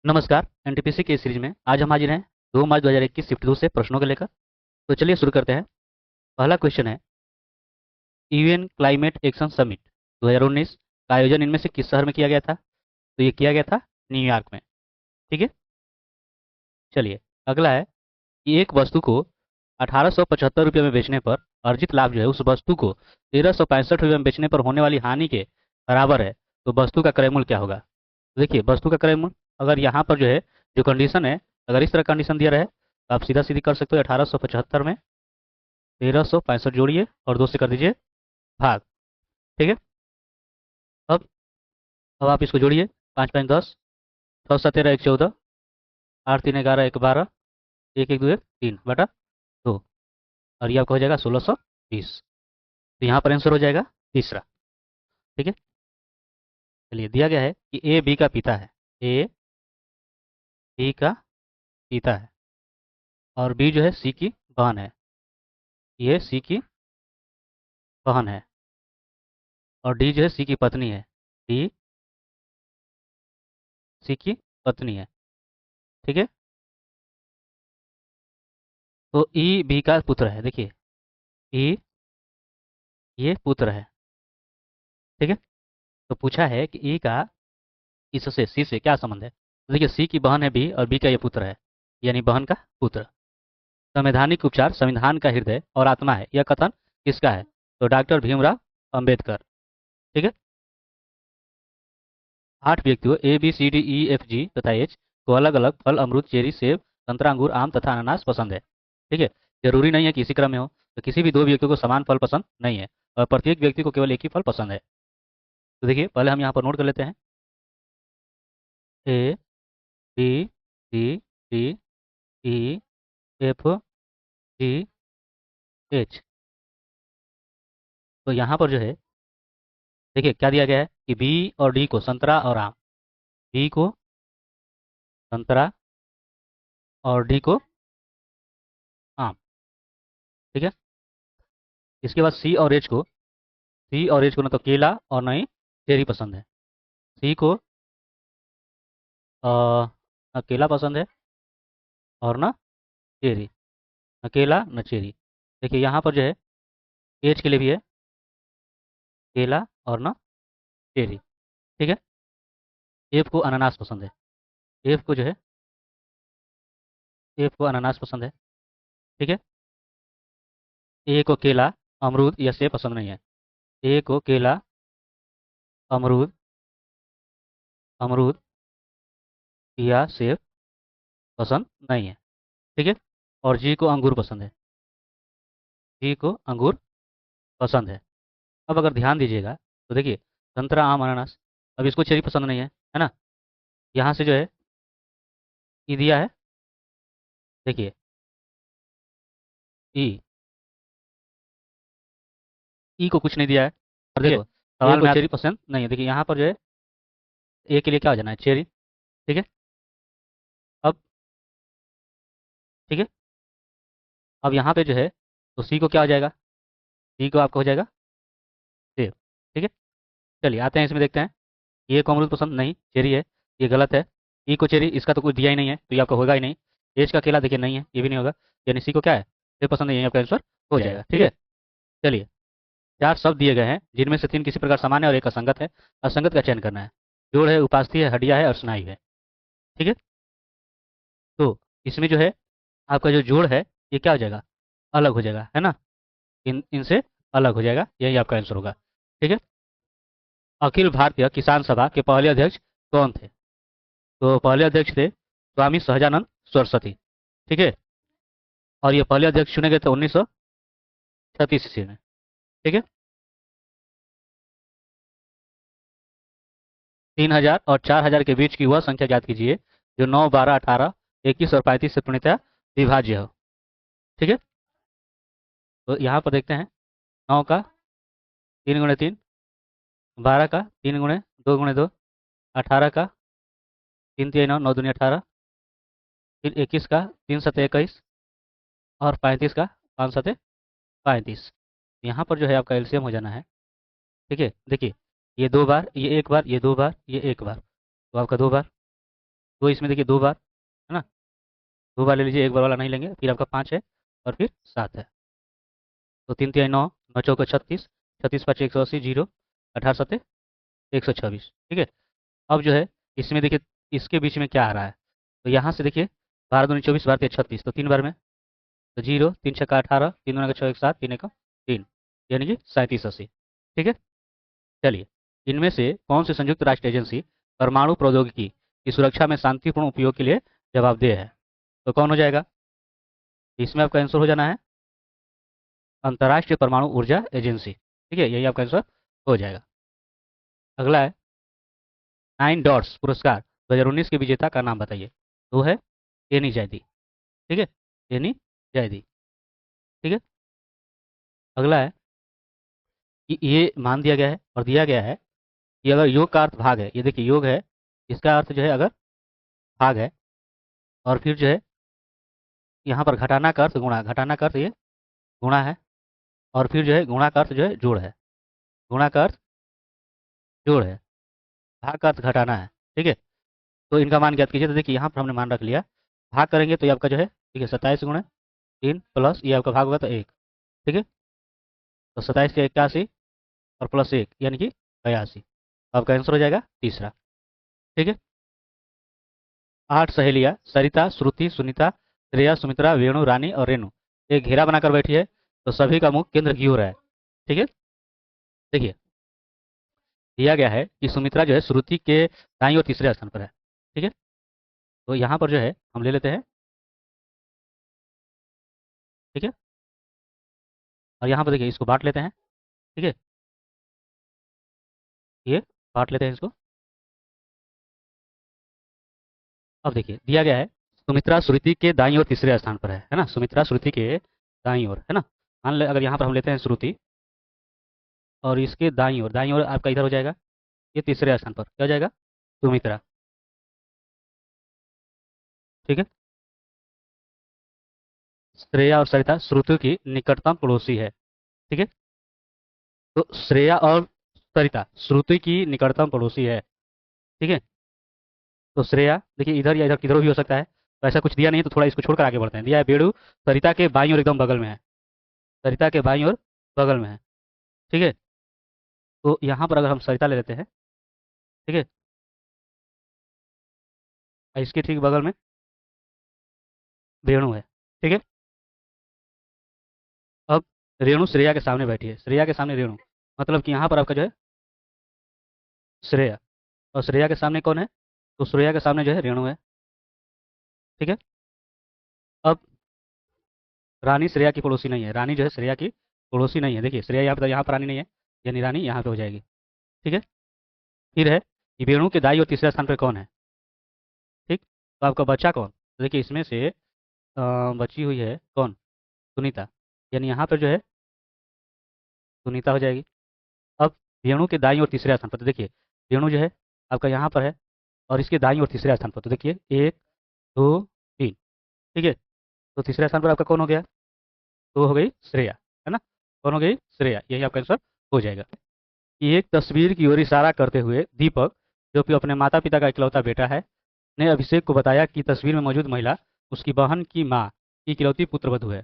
नमस्कार। एनटीपीसी के इस सीरीज में आज हम हाजिर हैं 2 मार्च 2021 शिफ्ट 2 से प्रश्नों को लेकर। तो चलिए शुरू करते हैं। पहला क्वेश्चन है, यूएन क्लाइमेट एक्शन समिट 2019 का आयोजन इनमें से किस शहर में किया गया था? तो ये किया गया था न्यूयॉर्क में। ठीक है। चलिए, अगला है कि एक वस्तु को 1875 रुपये में बेचने पर अर्जित लाभ जो है उस वस्तु को 1365 रुपये में बेचने पर होने वाली हानि के बराबर है। तो वस्तु का क्रय मूल्य क्या होगा? देखिए, वस्तु का क्रय मूल्य अगर यहाँ पर जो है, जो कंडीशन है, अगर इस तरह कंडीशन दिया रहे तो आप सीधा सीधी कर सकते हो। 1875 में 1365 जोड़िए और 2 से कर दीजिए भाग। ठीक है। अब अब आप इसको जोड़िए। 5 5 10, 6 7 13 1 14, 8 3 11 1 12, 1 1 2 1 3 बटा 2, और ये आपका हो जाएगा 1620। तो यहाँ पर आंसर हो जाएगा तीसरा। ठीक है। चलिए, दिया गया है कि ए बी का पिता है। ए बी का पिता है और बी जो है सी की बहन है। ये सी की बहन है और डी जो है सी की पत्नी है। डी सी की पत्नी है। ठीक है। तो ई बी का पुत्र है। देखिए, ई ये पुत्र है। ठीक है। तो पूछा है कि ई का इससे सी से क्या संबंध है? तो देखिए, सी की बहन है बी और बी का ये पुत्र है, यानी बहन का पुत्र। संवैधानिक उपचार संविधान का हृदय और आत्मा है, यह कथन किसका है? तो डॉक्टर भीमराव अंबेडकर। ठीक है। 8 व्यक्तियों A B C D E F G तथा एच को अलग अलग फल अमरूद चेरी सेब संतरा अंगूर आम तथा अनानास पसंद है। ठीक है। जरूरी नहीं है कि इसी क्रम में हो। तो किसी भी 2 व्यक्तियों को समान फल पसंद नहीं है और प्रत्येक व्यक्ति को केवल एक ही फल पसंद है। तो देखिए, पहले हम यहाँ पर नोट कर लेते हैं। A B C D E F G H. तो यहाँ पर जो है, देखिए क्या दिया गया है कि बी और डी को संतरा और आम। बी को संतरा और डी को आम। ठीक है। इसके बाद सी और एच को ना तो केला और ना ही चेरी पसंद है। सी को ना केला पसंद है और ना चेरी। न केला न चेरी। देखिए यहाँ पर जो है, एच के लिए भी है केला और ना चेरी। ठीक है। एफ को अनानास पसंद है। एफ को जो है, एफ को अनानास पसंद है। ठीक है। ए को केला अमरूद या सेब पसंद नहीं है। ए को केला अमरूद अमरूद या सेब पसंद नहीं है। ठीक है। और जी को अंगूर पसंद है। जी को अंगूर पसंद है। अब अगर ध्यान दीजिएगा तो देखिए, संतरा आम अनानास, अब इसको चेरी पसंद नहीं है ना। यहाँ से जो है ई दिया है। देखिए, ई ई को कुछ नहीं दिया है। और देखो, ए सवाल को में चेरी पसंद नहीं है। देखिए यहाँ पर जो है, ए के लिए क्या हो जाना है? चेरी। ठीक है। अब ठीक है। अब यहाँ पे जो है, तो सी को क्या हो जाएगा? सी को आपका हो जाएगा सेब। ठीक है। चलिए आते हैं इसमें, देखते हैं। ए को अमरूद पसंद नहीं, चेरी है, ये गलत है। ई को चेरी, इसका तो कुछ दिया ही नहीं है, तो ये आपका होगा ही नहीं। एच का केला देखिए नहीं है, ये भी नहीं होगा। यानी सी को क्या है? सेब पसंद नहीं है, आपका आंसर हो जाएगा। जाएगा। ठीक ठीक है। है। चलिए, 4 शब्द दिए गए हैं जिनमें से 3 किसी प्रकार सामान्य और एक असंगत है। असंगत का चयन करना है। जोड़ है, उपास्थि है, हड्डियां है और स्नायु है। ठीक है। तो इसमें जो है, आपका जो जोड़ है ये क्या हो जाएगा? अलग हो जाएगा, है ना। इनसे अलग हो जाएगा, यही आपका आंसर होगा। ठीक है। अखिल भारतीय किसान सभा के पहले अध्यक्ष कौन थे? तो पहले अध्यक्ष थे स्वामी सहजानंद सरस्वती। ठीक है। और ये पहले अध्यक्ष चुने गए थे 1936 ईस्वी में। ठीक है। 3000 और 4000 के बीच की वह संख्या ज्ञात कीजिए जो 9 12 18 21 और 35 से पूर्णतः विभाज्य हो। ठीक है। तो यहाँ पर देखते हैं, 9 का 3 × 3, 12 का 3 × 2 × 2, 18 का 3 × 3 = 9, 9 दूनी 18, फिर 21 का 3 × 7 = 21 और 35 का 5 × 7 = 35। यहाँ पर जो है आपका एलसीएम हो जाना है। ठीक है। देखिए, ये 2 बार, ये 1 बार, ये 2 बार, ये 1 बार, तो आपका 2 बार। तो इसमें देखिए 2 बार, है ना, 2 बार ले लीजिए, एक बार वाला नहीं लेंगे, फिर आपका 5 है और फिर 7 है। तो 3 3 9, 9 चौका 36, 36 5 180, जीरो, 18 7 126, ठीक है। अब जो है इसमें देखिए इसके बीच में क्या आ रहा है, तो यहाँ से देखिए 12 दूनी 24, 12 3 36, तो 3 बार में, तो जीरो, 3 छक्का 18, 3 दूना का 6 1 7, 3 1 3, यानी कि 37 80, ठीक है। चलिए, इनमें से कौन सी संयुक्त राष्ट्र एजेंसी परमाणु प्रौद्योगिकी की सुरक्षा में शांतिपूर्ण उपयोग के लिए जवाबदेह है? तो कौन हो जाएगा? इसमें आपका आंसर हो जाना है अंतर्राष्ट्रीय परमाणु ऊर्जा एजेंसी, ठीक है, यही आपका आंसर हो जाएगा। अगला है 9 डॉट्स पुरस्कार 2019 के विजेता का नाम बताइए। वो है एनी जैदी, ठीक है, एनी जैदी, ठीक है। अगला है कि ये मान दिया गया है और दिया गया है कि अगर योग का अर्थ भाग है, ये देखिए योग है, इसका अर्थ जो है अगर भाग है, और फिर जो है यहाँ पर घटाना का अर्थ गुणा, घटाना का अर्थ ये गुणा है, और फिर जो है गुणा का अर्थ जो है जोड़ है, गुणा का अर्थ जोड़ है, भाग का अर्थ घटाना है, ठीक है। तो इनका मान ज्ञात कीजिए, तो देखिए यहाँ पर हमने मान रख लिया, भाग करेंगे तो ये आपका जो है, ठीक है, 27 गुणे 3 प्लस ये आपका भाग होगा तो 1, ठीक है। तो 27 के 81 और प्लस 1 यानी कि 82, आपका आंसर हो जाएगा तीसरा, ठीक है। 8 सहेलियाँ सरिता, श्रुति, सुनीता, श्रेया, सुमित्रा, वेणु, रानी और रेणु एक घेरा बनाकर बैठी है, तो सभी का मुख केंद्र की ओर है, ठीक है। देखिए दिया गया है कि सुमित्रा जो है श्रुति के दाईं और तीसरे स्थान पर है, ठीक है। तो यहाँ पर जो है हम ले लेते हैं, ठीक है, और यहाँ पर देखिए इसको बांट लेते हैं, ठीक है, ये बांट लेते हैं इसको। अब देखिए दिया गया है सुमित्रा श्रुति के दाईं और तीसरे स्थान पर है ना, सुमित्रा श्रुति के दाईं ओर, है ना। मान ले अगर यहाँ पर हम लेते हैं श्रुति और इसके दाईं ओर आपका इधर हो जाएगा, ये तीसरे स्थान पर क्या हो जाएगा, सुमित्रा, ठीक है। श्रेया और सरिता श्रुति की निकटतम पड़ोसी है, ठीक है। तो श्रेया और सरिता श्रुति की निकटतम पड़ोसी है, ठीक है। तो श्रेया देखिए इधर या इधर किधर भी हो सकता है, तो ऐसा कुछ दिया नहीं तो थोड़ा इसको छोड़कर आगे बढ़ते हैं। दिया है बेड़ू सरिता के बाईं ओर एकदम बगल में है, सरिता के बाईं ओर बगल में है, ठीक है। तो यहाँ पर अगर हम सरिता ले लेते हैं, ठीक है, और इसके ठीक बगल में रेणु है, ठीक है। अब रेणु श्रेया के सामने बैठी है, श्रेया के सामने रेणु, मतलब कि यहाँ पर आपका जो है श्रेया, और श्रेया के सामने कौन है, तो श्रेया के सामने जो है रेणु है, ठीक है। अब रानी श्रेया की पड़ोसी नहीं है, रानी जो है श्रेया की पड़ोसी नहीं है, देखिए श्रेया यहाँ पर रानी नहीं है, यानी रानी यहाँ पे हो जाएगी, ठीक है। फिर है कि वेणु के दाई और तीसरे स्थान पर कौन है, ठीक। तो आपका बच्चा कौन, तो देखिए इसमें से बची हुई है कौन, सुनीता, यानी यहाँ पर जो है सुनीता हो जाएगी। अब वेणु के दाईं और तीसरे स्थान पर, तो देखिए वेणु जो है आपका यहाँ पर है, और इसके दाईं और तीसरे स्थान पर, तो देखिए 1 2 3, ठीक है। तो तीसरे स्थान पर आपका कौन हो गया, तो हो गई श्रेया, है ना, कौन हो गई, श्रेया, यही आपका आंसर हो जाएगा। कि एक तस्वीर की ओर इशारा करते हुए दीपक, जो कि अपने माता पिता का इकलौता बेटा है, ने अभिषेक को बताया कि तस्वीर में मौजूद महिला उसकी बहन की माँ की इकलौती पुत्रवधू है।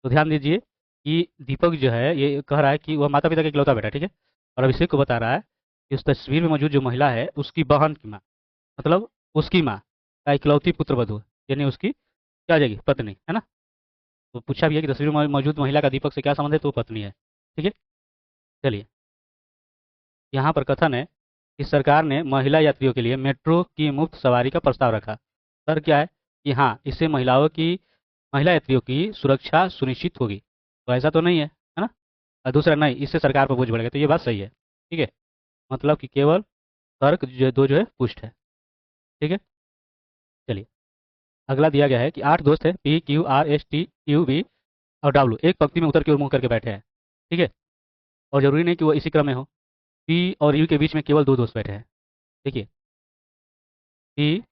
तो ध्यान दीजिए कि दीपक जो है ये कह रहा है कि वह माता पिता का इकलौता बेटा है, ठीक है, और अभिषेक को बता रहा है कि उस तस्वीर में मौजूद जो महिला है उसकी बहन की माँ, मतलब उसकी माँ का इकलौती पुत्रवधू, यानी उसकी क्या आ जाएगी, पत्नी, है ना। तो पूछा भी है कि तस्वीर में मौजूद महिला का दीपक से क्या संबंध है, तो वो पत्नी है, ठीक है। चलिए यहाँ पर कथन है कि सरकार ने महिला यात्रियों के लिए मेट्रो की मुफ्त सवारी का प्रस्ताव रखा। सर क्या है कि हाँ, इससे महिला यात्रियों की सुरक्षा सुनिश्चित होगी, तो ऐसा तो नहीं है ना। और दूसरा नहीं, इससे सरकार पर बोझ बढ़ेगा, तो ये बात सही है, ठीक है। मतलब कि केवल तर्क जो दो जो है पुष्ट है, ठीक है। चलिए अगला दिया गया है कि 8 दोस्त है PQRSTUV और डब्ल्यू एक पंक्ति में उत्तर की ओर मुंह करके बैठे हैं, ठीक है, और जरूरी नहीं कि वो इसी क्रम में हो। पी और यू के बीच में केवल 2 दोस्त बैठे हैं, देखिए पी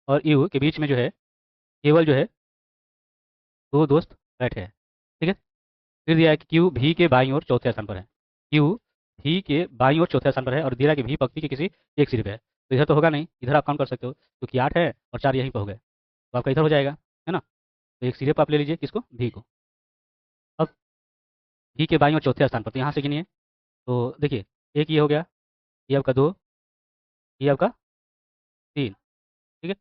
और यू के बीच में जो है केवल जो है 2 दोस्त बैठे हैं, ठीक है। फिर दिया है कि क्यू भी के बाईं ओर चौथे स्थान पर है, क्यू भी के बाईं ओर चौथे स्थान पर है, और दिया है कि भी पंक्ति के किसी एक सिरे पे है। तो इधर तो होगा नहीं, इधर आप काउंट कर सकते हो क्योंकि 8 है और 4 यहीं पर हो गए, तो आपका इधर हो जाएगा, है ना। तो एक सिरे पर आप ले लीजिए किसको, भी को। अब भी के बाईं और चौथे स्थान पर, तो यहाँ से गिनिए। तो देखिए, एक ये हो गया, ये आपका 2, ये आपका 3, ठीक है।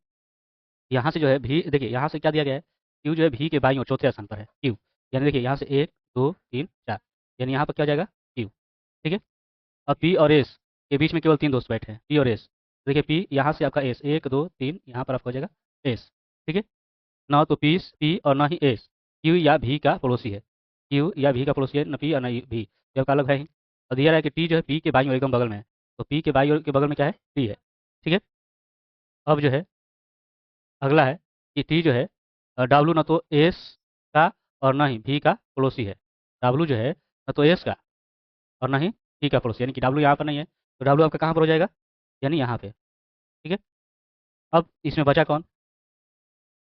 यहाँ से जो है भी, देखिए यहाँ से क्या दिया गया है, क्यू जो है भी के बाईं और चौथे स्थान पर है, क्यू। यानी देखिए यहाँ से 1 2 3 4, यानी यहाँ पर क्या हो जाएगा, क्यू, ठीक है। अब पी और एस के बीच में केवल 3 दोस्त बैठे हैं, पी और एस। देखिए पी यहाँ से आपका एस, 1 2 3, यहाँ पर आपका हो जाएगा एस, ठीक है। ना तो पी और ना ही एस क्यू या भी का पड़ोसी है, क्यू या भी का पड़ोसी है, न पी और न भी, ये आपका अलग है ही। और दिया रहा है कि टी जो है पी के बाईं ओर एकदम बगल में है, तो पी के बाईं ओर के बगल में क्या है, टी है, ठीक है। अब जो है अगला है कि टी जो है डब्लू ना तो एस का और ना ही भी का पड़ोसी है, डब्लू जो है ना तो एस का और ना ही टी का पड़ोसी, यानी कि डब्लू यहाँ पर नहीं है, तो डब्लू आपका कहाँ पर हो जाएगा, यानी यहाँ पे, ठीक है। अब इसमें बचा कौन,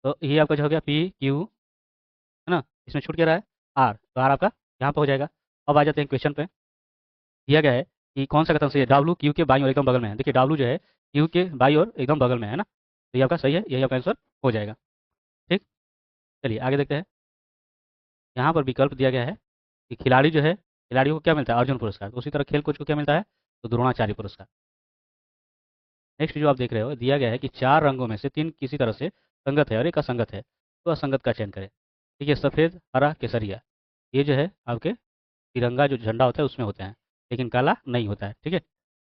तो ये आपका जो हो गया पी क्यू, है ना, इसमें छूट क्या रहा है, आर, तो आर आपका यहाँ पर हो जाएगा। अब आ जाते हैं क्वेश्चन पे, दिया गया है कि कौन सा कथन सही है, डब्लू क्यू के बाईं ओर एकदम बगल में है। देखिए डब्लू जो है क्यू के बाईं ओर एकदम बगल में है ना, तो ये आपका सही है, यही आपका आंसर हो जाएगा, ठीक। चलिए आगे देखते हैं। यहाँ पर विकल्प दिया गया है कि खिलाड़ी जो है, खिलाड़ी को क्या मिलता है, अर्जुन पुरस्कार, तो उसी तरह खेल कोच को क्या मिलता है, तो द्रोणाचार्य पुरस्कार। नेक्स्ट जो आप देख रहे हो, दिया गया है कि 4 रंगों में से 3 किसी तरह से संगत है और एक असंगत है, तो असंगत का चयन करें। ठीक है, सफ़ेद, हरा, केसरिया, ये जो है आपके तिरंगा जो झंडा होता है उसमें होते हैं, लेकिन काला नहीं होता है, ठीक है।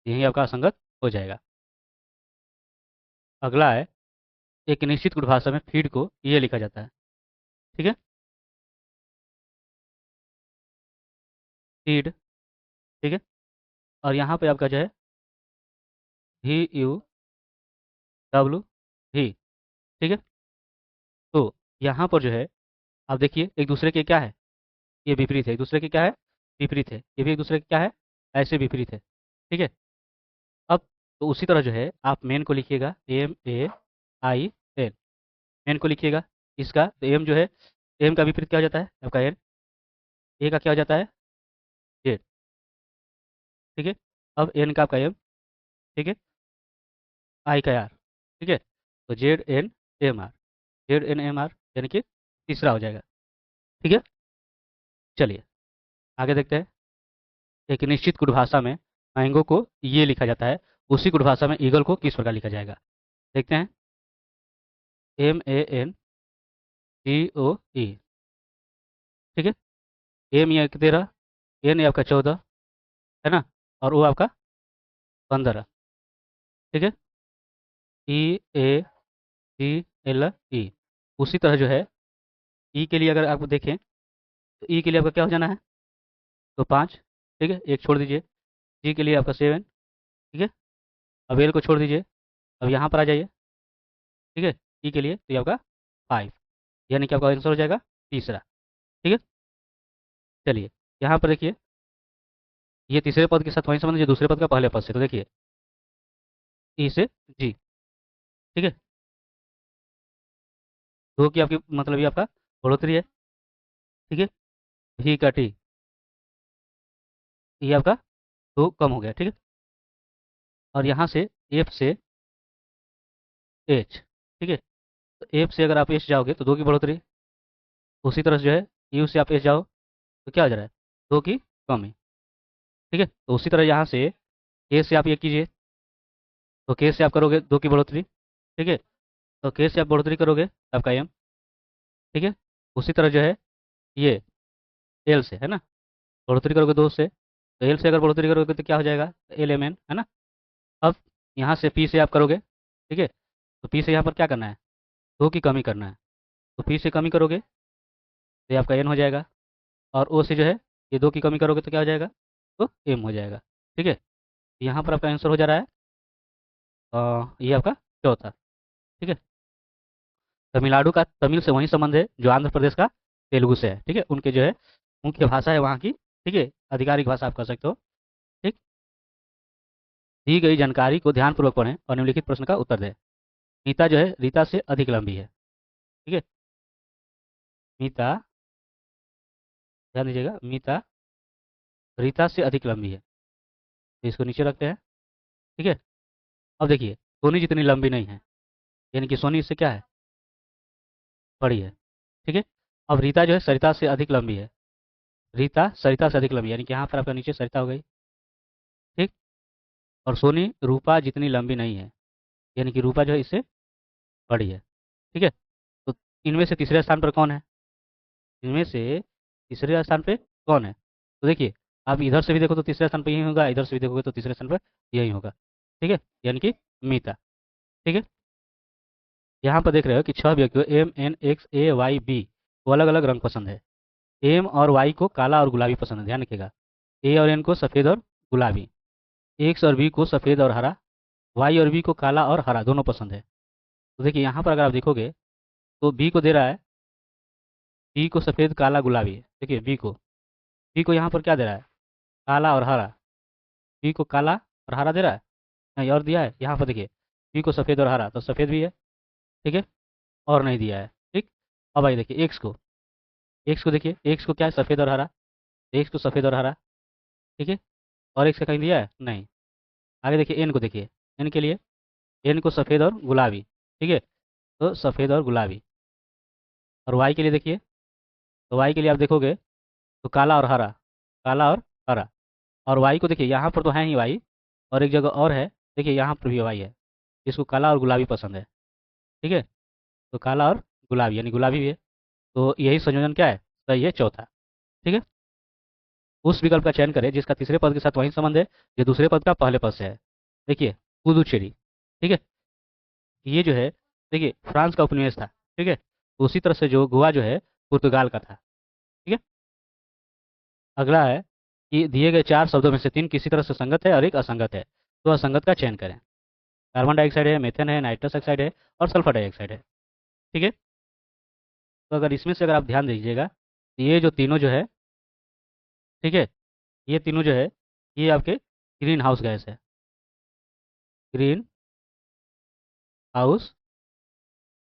यही आपका असंगत हो जाएगा। अगला है, एक निश्चित गुण भाषा में फीड को ये लिखा जाता है, ठीक है, फीड, ठीक है। और यहाँ पे आपका जो है भी यू डब्लू भी, ठीक है। तो यहाँ पर जो है आप देखिए एक दूसरे के क्या है, ये विपरीत है, एक दूसरे के क्या है, विपरीत है, ये भी एक दूसरे के क्या है, ऐसे विपरीत है, ठीक है। अब तो उसी तरह जो है आप मेन को लिखिएगा, M A I N, main को लिखिएगा। इसका तो एम जो है, एम का विपरीत क्या हो जाता है आपका एन, ए का क्या हो जाता है, जेड, ठीक है। अब एन का आपका एम, ठीक है, आई का आर, ठीक है। तो Z N M R, Z N M R, यानी कि तीसरा हो जाएगा, ठीक है। चलिए आगे देखते हैं। एक निश्चित कुट भाषा में मैंगो को ये लिखा जाता है, उसी कुट भाषा में ईगल को किस प्रकार लिखा जाएगा, देखते हैं। M A N T O E, ठीक है। एम ये 13, एन ये आपका 14, है ना, और ओ आपका 15, ठीक है। ई ए टी एल ई, उसी तरह जो है ई के लिए अगर आप देखें, तो ई के लिए आपका क्या हो जाना है, तो 5, ठीक है, एक छोड़ दीजिए। जी के लिए आपका 7, ठीक है। अब एल को छोड़ दीजिए, अब यहाँ पर आ जाइए, ठीक है। ई के लिए तो ये आपका 5, यानी कि आपका आंसर हो जाएगा तीसरा, ठीक है। चलिए यहाँ पर देखिए, ये तीसरे पद के साथ वही संबंध जो दूसरे पद का पहले पद से, तो देखिए ई से जी, ठीक है। दो की आपकी मतलब ये आपका बढ़ोतरी है, ठीक है। भी का टी, ये आपका दो कम हो गया, ठीक है। और यहाँ से एफ से एच, ठीक है। तो एफ से अगर आप एच जाओगे तो दो की बढ़ोतरी, उसी तरह से जो है यू से आप एच जाओ तो क्या हो जा रहा है, दो की कमी, ठीक है। तो उसी तरह यहाँ से के से आप ये कीजिए, तो के से आप करोगे दो की बढ़ोतरी, ठीक है। तो के से आप बढ़ोतरी करोगे तो आपका एम, ठीक है। उसी तरह जो है ये एल से, है ना, बढ़ोतरी करोगे दो से, तो एल से अगर बढ़ोतरी करोगे तो क्या हो जाएगा, एल एम एन, है ना। अब यहाँ से पी से आप करोगे, ठीक है। तो पी से यहाँ पर क्या करना है, दो की कमी करना है, तो पी से कमी करोगे तो ये आपका एन हो जाएगा। और ओ से जो है ये दो की कमी करोगे तो क्या हो जाएगा, तो एम हो जाएगा, ठीक है। यहाँ पर आपका आंसर हो जा रहा है ये आपका चौथा, ठीक है। तमिलनाडु का तमिल से वही संबंध है जो आंध्र प्रदेश का तेलुगु से है, ठीक है। उनके जो है मुख्य भाषा है वहाँ की, ठीक है, आधिकारिक भाषा आप कह सकते हो, ठीक। दी गई जानकारी को ध्यानपूर्वक पढ़ें और निम्नलिखित प्रश्न का उत्तर दें। मीता जो है रीता से अधिक लंबी है, ठीक है। मीता, ध्यान दीजिएगा, मीता रीता से अधिक लंबी है, तो इसको नीचे रखते हैं, ठीक है। अब देखिए सोनी जितनी लंबी नहीं है, यानी कि सोनी इससे क्या है, बड़ी है। ठीक है। अब रीता जो है सरिता से अधिक लंबी है, रीता सरिता से अधिक लंबी, यानी कि यहाँ पर आपका नीचे सरिता हो गई। ठीक। और सोनी रूपा जितनी लंबी नहीं है, यानी कि रूपा जो है इससे बड़ी है। ठीक है। तो इनमें से तीसरे स्थान पर कौन है, इनमें से तीसरे स्थान पे कौन है, तो देखिए आप इधर से भी देखो तो तीसरे स्थान पर यही होगा, इधर से भी देखोगे तो तीसरे स्थान पर यही होगा। ठीक है, यानी कि मीता। ठीक है। यहाँ पर देख रहे हो कि 6 व्यक्तियों एम एन एक्स ए वाई बी को अलग अलग रंग पसंद है। एम और वाई को काला और गुलाबी पसंद है, ध्यान रखिएगा। ए और एन को सफ़ेद और गुलाबी, एक्स और बी को सफ़ेद और हरा, वाई और बी को काला और हरा दोनों पसंद है। तो देखिए यहाँ पर अगर आप देखोगे तो बी को दे रहा है, बी को सफ़ेद काला गुलाबी, देखिए बी को यहाँ पर क्या दे रहा है, काला और हरा। बी को काला और हरा दे रहा है, नहीं और दिया है यहाँ पर देखिए, बी को सफ़ेद और हरा, तो सफ़ेद भी है। ठीक है। और नहीं दिया है। ठीक। अब आइए देखिए एक्स को देखिए, एक्स को क्या है, सफ़ेद और हरा, एक्स को सफ़ेद और हरा। ठीक है। और एक्स का कहीं दिया है नहीं। आगे देखिए एन को देखिए, एन के लिए, एन को सफ़ेद और गुलाबी। ठीक है। तो सफ़ेद और गुलाबी। और वाई के लिए देखिए, तो वाई के लिए आप देखोगे तो काला और हरा, काला और हरा। और वाई को देखिए यहाँ पर तो है ही वाई, और एक जगह और है, देखिए यहाँ पर भी वाई है, जिसको काला और गुलाबी पसंद है। ठीक है। तो काला और गुलाबी यानी गुलाबी भी है। तो यही संयोजन क्या है, सही है चौथा। ठीक है। उस विकल्प का चयन करें जिसका तीसरे पद के साथ वही संबंध है जो दूसरे पद का पहले पद से है। देखिए पुदुचेरी। ठीक है। ये जो है देखिए फ्रांस का उपनिवेश था। ठीक है। तो उसी तरह से जो गोवा जो है पुर्तगाल का था। ठीक है। अगला है कि दिए गए 4 शब्दों में से 3 किसी तरह से संगत है और एक असंगत है, तो असंगत का चयन करें। कार्बन डाइऑक्साइड है, मेथेन है, नाइट्रस ऑक्साइड है और सल्फर डाइऑक्साइड है। ठीक है। तो अगर इसमें से अगर आप ध्यान दीजिएगा तो ये जो तीनों जो है, ठीक है, ये तीनों जो है ये आपके ग्रीन हाउस गैस है, ग्रीन हाउस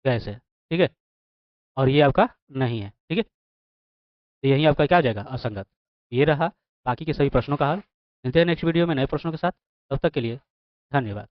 गैस है। ठीक है। और ये आपका नहीं है। ठीक है। तो यही आपका क्या हो जाएगा, असंगत। ये रहा बाकी के सभी प्रश्नों का हल। मिलते हैं नेक्स्ट वीडियो में नए प्रश्नों के साथ, तब तक के लिए धन्यवाद।